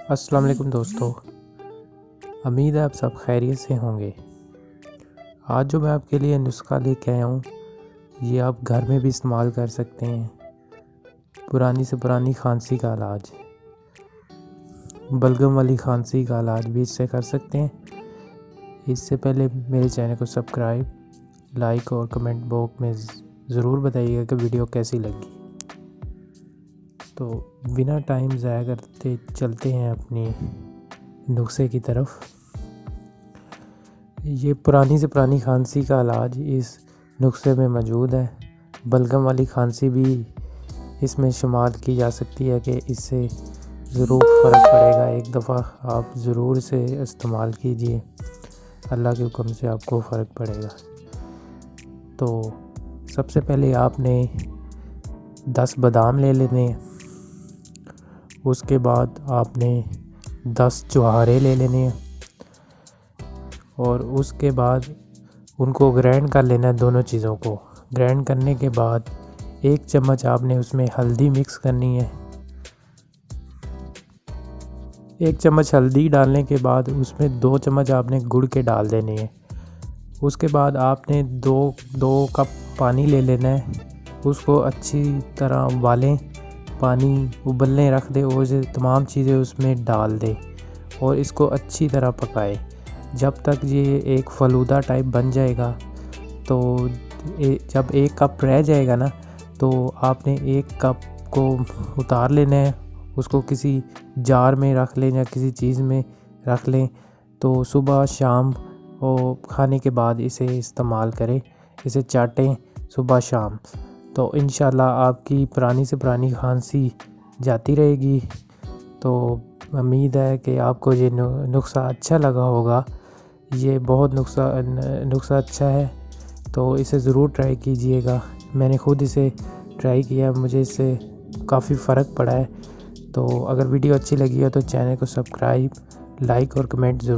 अस्सलाम वालेकुम दोस्तों, उम्मीद है आप सब खैरियत से होंगे। आज जो मैं आपके लिए नुस्खा लेके आया हूँ, ये आप घर में भी इस्तेमाल कर सकते हैं। पुरानी से पुरानी खांसी का इलाज, बलगम वाली खांसी का इलाज भी इससे कर सकते हैं। इससे पहले मेरे चैनल को सब्सक्राइब, लाइक और कमेंट बॉक्स में ज़रूर बताइएगा कि वीडियो कैसी लगी। तो बिना टाइम ज़ाया करते चलते हैं अपनी नुस्खे की तरफ। ये पुरानी से पुरानी खांसी का इलाज इस नुस्खे में मौजूद है। बलगम वाली खांसी भी इसमें शुमार की जा सकती है कि इससे ज़रूर फ़र्क पड़ेगा। एक दफ़ा आप ज़रूर इसे इस्तेमाल कीजिए, अल्लाह के हुक्म से आपको फ़र्क पड़ेगा। तो सबसे पहले आपने 10 बादाम ले लेने हैं। उसके बाद आपने 10 चुहारे ले लेने हैं और उसके बाद उनको ग्राइंड कर लेना है। दोनों चीज़ों को ग्राइंड करने के बाद 1 चम्मच आपने उसमें हल्दी मिक्स करनी है। 1 चम्मच हल्दी डालने के बाद उसमें 2 चम्मच आपने गुड़ के डाल देने हैं। उसके बाद आपने दो कप पानी ले लेना है। उसको अच्छी तरह उबालें, पानी उबलने रख दे और ये तमाम चीज़ें उसमें डाल दे और इसको अच्छी तरह पकाए जब तक ये एक फ़लूदा टाइप बन जाएगा। तो जब 1 कप रह जाएगा ना, तो आपने 1 कप को उतार लेना है। उसको किसी जार में रख लें या किसी चीज़ में रख लें। तो सुबह शाम और खाने के बाद इसे इस्तेमाल करें, इसे चाटें सुबह शाम। तो इंशाल्लाह आपकी पुरानी से पुरानी खांसी जाती रहेगी। तो उम्मीद है कि आपको ये नुस्खा अच्छा लगा होगा। ये बहुत नुस्खा अच्छा है, तो इसे ज़रूर ट्राई कीजिएगा। मैंने ख़ुद इसे ट्राई किया, मुझे इससे काफ़ी फ़र्क पड़ा है। तो अगर वीडियो अच्छी लगी हो तो चैनल को सब्सक्राइब, लाइक और कमेंट ज़रूर